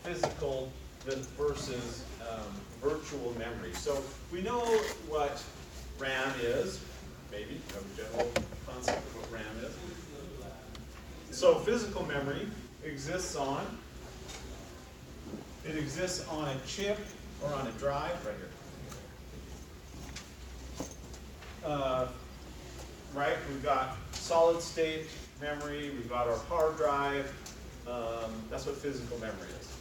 physical versus virtual memory. So we know what RAM is, maybe, you have a general concept of what RAM is. So physical memory exists on, it exists on a chip or on a drive, right here. Right, we've got solid state memory, we've got our hard drive, that's what physical memory is.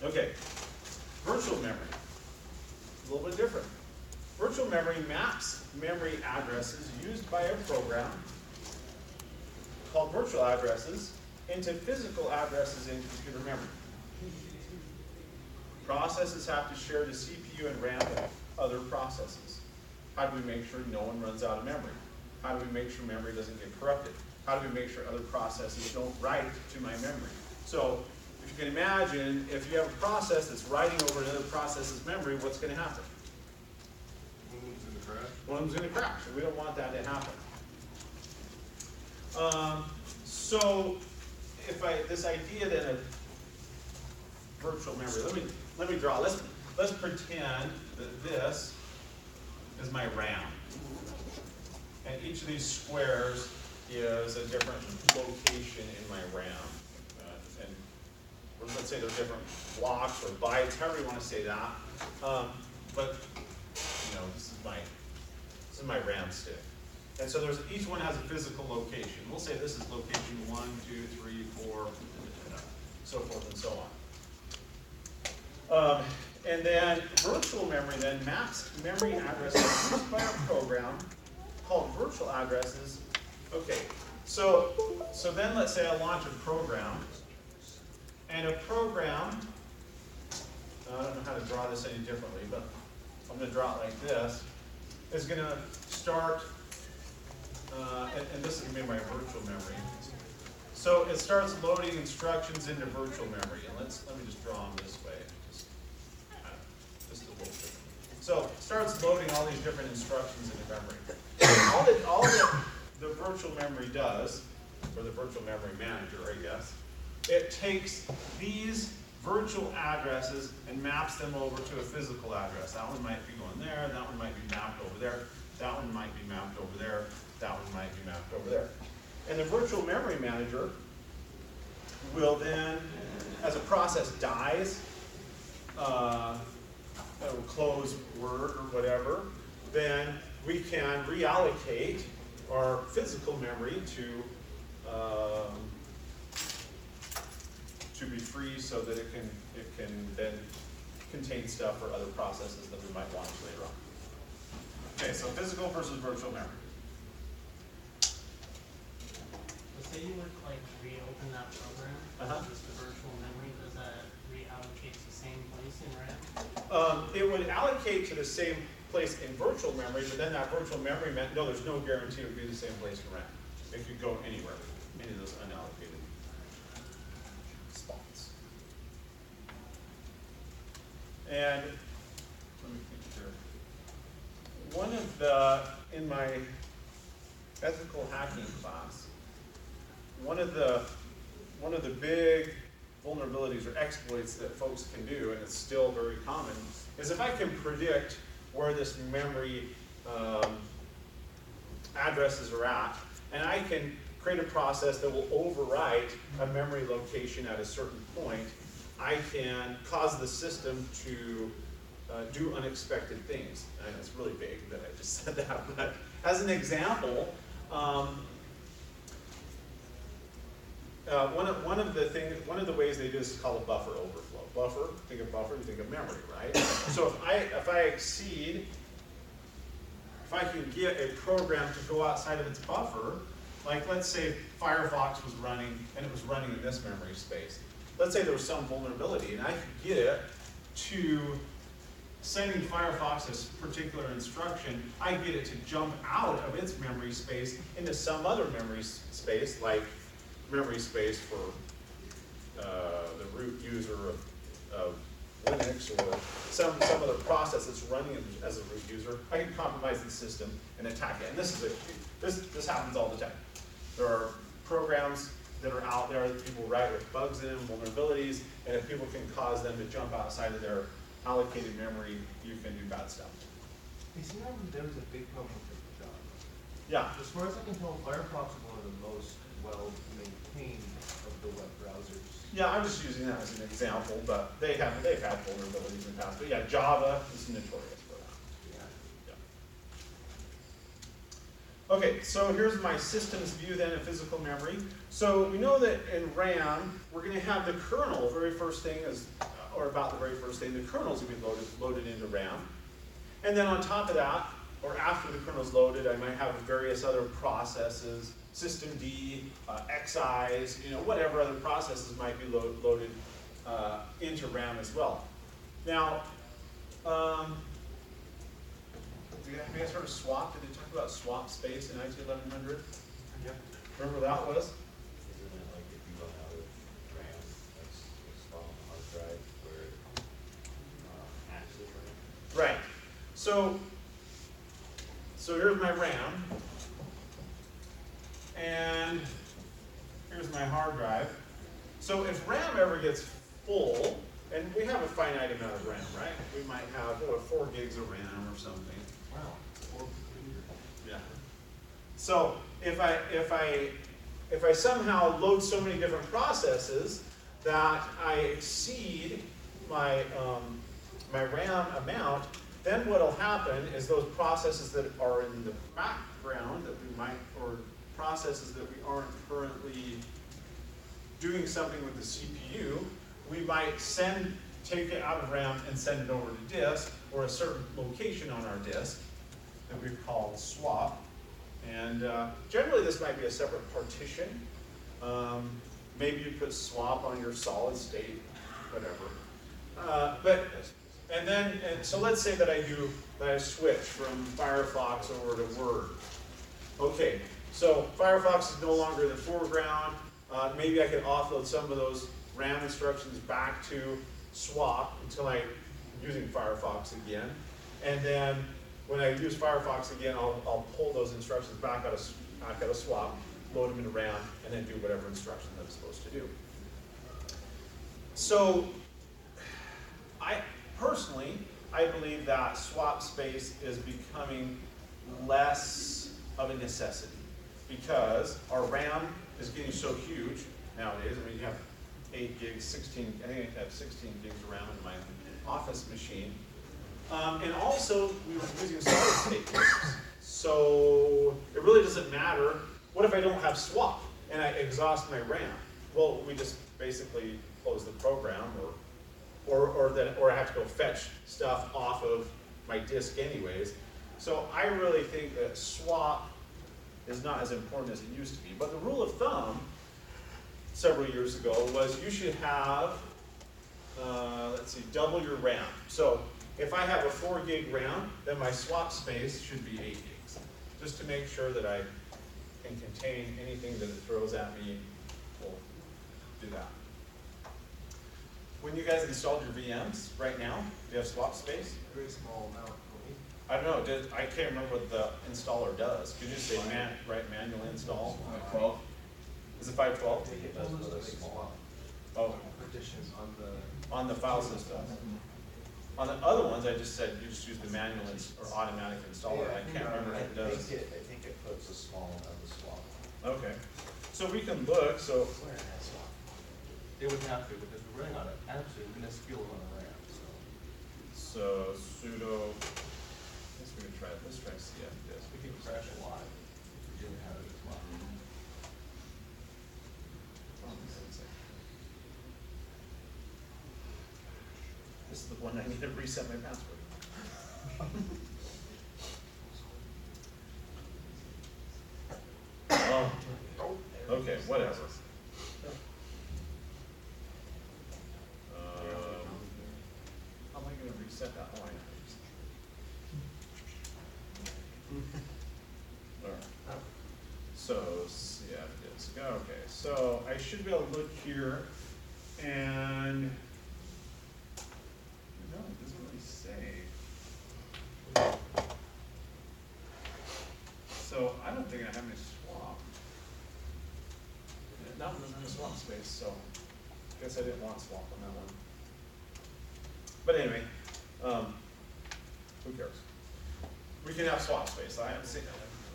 Okay, virtual memory, a little bit different. Virtual memory maps memory addresses used by a program called virtual addresses into physical addresses in computer memory. Processes have to share the CPU and RAM with other processes. How do we make sure no one runs out of memory? How do we make sure memory doesn't get corrupted? How do we make sure other processes don't write to my memory? So if you can imagine, if you have a process that's writing over another process's memory, what's going to happen? One of them's going to crash. One of them's going to crash, and we don't want that to happen. So if this idea then of virtual memory, let me draw. Let's pretend that this is my RAM, and each of these squares is a different location in my RAM, and let's say they're different blocks or bytes, however you want to say that. But you know, this is my RAM stick. And so each one has a physical location. We'll say this is location 1, 2, 3, 4, so forth and so on. And then virtual memory then maps memory addresses used by a program called virtual addresses. Okay, so then let's say I launch a program, and a program, I don't know how to draw this any differently, but I'm going to draw it like this, is going to start. And this is going to be my virtual memory. So it starts loading instructions into virtual memory. And let me just draw them this way. Just a little bit. So it starts loading all these different instructions into memory. All that the virtual memory does, or the virtual memory manager, I guess, it takes these virtual addresses and maps them over to a physical address. That one might be going there, that one might be mapped over there, that one might be mapped over there, that one might be mapped over there. And the virtual memory manager will then, as a process dies, it will close Word or whatever, then we can reallocate our physical memory to be free so that it can then contain stuff for other processes that we might launch later on. Okay, so physical versus virtual memory. Say you were to like reopen that program, just the virtual memory, does that reallocate to the same place in RAM? It would allocate to the same place in virtual memory, but then that virtual memory meant, no, there's no guarantee it would be the same place in RAM. It could go anywhere, any of those unallocated spots. And let me think here. In my ethical hacking class, one of the big vulnerabilities or exploits that folks can do, and it's still very common, is if I can predict where this memory addresses are at, and I can create a process that will overwrite a memory location at a certain point, I can cause the system to do unexpected things. And it's really big that I just said that, but as an example, one of the ways they do this is called a buffer overflow. Buffer, think of buffer, you think of memory, right? So if I can get a program to go outside of its buffer, like let's say Firefox was running and it was running in this memory space. Let's say there was some vulnerability and I could get it to sending Firefox this particular instruction, I get it to jump out of its memory space into some other memory space, like memory space for the root user of Linux or some other process that's running as a root user. I can compromise the system and attack it. And this happens all the time. There are programs that are out there that people write with bugs in them, vulnerabilities, and if people can cause them to jump outside of their allocated memory, you can do bad stuff. Hey, see, there was a big problem with Java. Yeah. As far as I can tell, Firefox is one of the most well-maintained of the web browsers. Yeah, I'm just using that as an example, but they've had vulnerabilities in the past. But yeah, Java is notorious for that. Yeah. Yeah. Okay, so here's my systems view then of physical memory. So we know that in RAM, we're going to have the kernel, very first thing is, or about the very first thing, the kernel's going to be loaded into RAM. And then on top of that, or after the kernel's loaded, I might have various other processes, systemd, XIs, whatever other processes might be loaded into RAM as well. Now, have you guys heard of swap? Did they talk about swap space in IT-3100? Yep. Remember what that was? Isn't it like if you run out of RAM, that's installed on the hard drive where it accesses RAM? Right. So here's my RAM, and here's my hard drive. So if RAM ever gets full, and we have a finite amount of RAM, right? We might have 4 gigs of RAM or something. Wow. Yeah. So if I somehow load so many different processes that I exceed my my RAM amount, then what'll happen is those processes that are in the background that we might, or processes that we aren't currently doing something with the CPU, we might take it out of RAM and send it over to disk, or a certain location on our disk that we've called swap. And generally this might be a separate partition. Maybe you put swap on your solid state, whatever. So let's say that I switch from Firefox over to Word. Okay, so Firefox is no longer in the foreground. Maybe I could offload some of those RAM instructions back to swap until I'm using Firefox again. And then when I use Firefox again, I'll pull those instructions back out of swap, load them into RAM, and then do whatever instruction that I'm supposed to do. So personally, I believe that swap space is becoming less of a necessity because our RAM is getting so huge nowadays. I mean, you have 8 gigs, 16, I think I have 16 gigs of RAM in my office machine. And also, we were using solid state drives. So it really doesn't matter. What if I don't have swap and I exhaust my RAM? Well, we just basically close the program, or I have to go fetch stuff off of my disk anyways. So I really think that swap is not as important as it used to be. But the rule of thumb several years ago was you should have, double your RAM. So if I have a 4 gig RAM, then my swap space should be 8 gigs. Just to make sure that I can contain anything that it throws at me, we'll do that. When you guys installed your VMs right now, do you have swap space? Very small amount. I don't know, I can't remember what the installer does. Could you just say manual install? 12. Is it 512? It does really small. Oh, Partitions on on the file system. On the other ones, I just said you just use the manual or automatic installer. I can't remember what it does. I think it puts a small amount of the swap. Okay. So we can look, so, Where it has swap. They would have to because we're running on an absolute minuscule amount of RAM. so sudo, let's try cf disk. We can crash a lot if we didn't have it as well. This is the one I need to reset my password. Oh, okay, whatever. How am I going to reset that line? Alright. So, CF disk. Okay, so I should be able to look here and no, it doesn't really say. So I don't think I have any swap. That one doesn't Guess I didn't want swap on that one. But anyway, who cares? We can have swap space.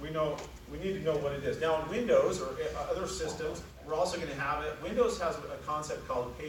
We need to know what it is. Now in Windows or other systems, we're also going to have it. Windows has a concept called page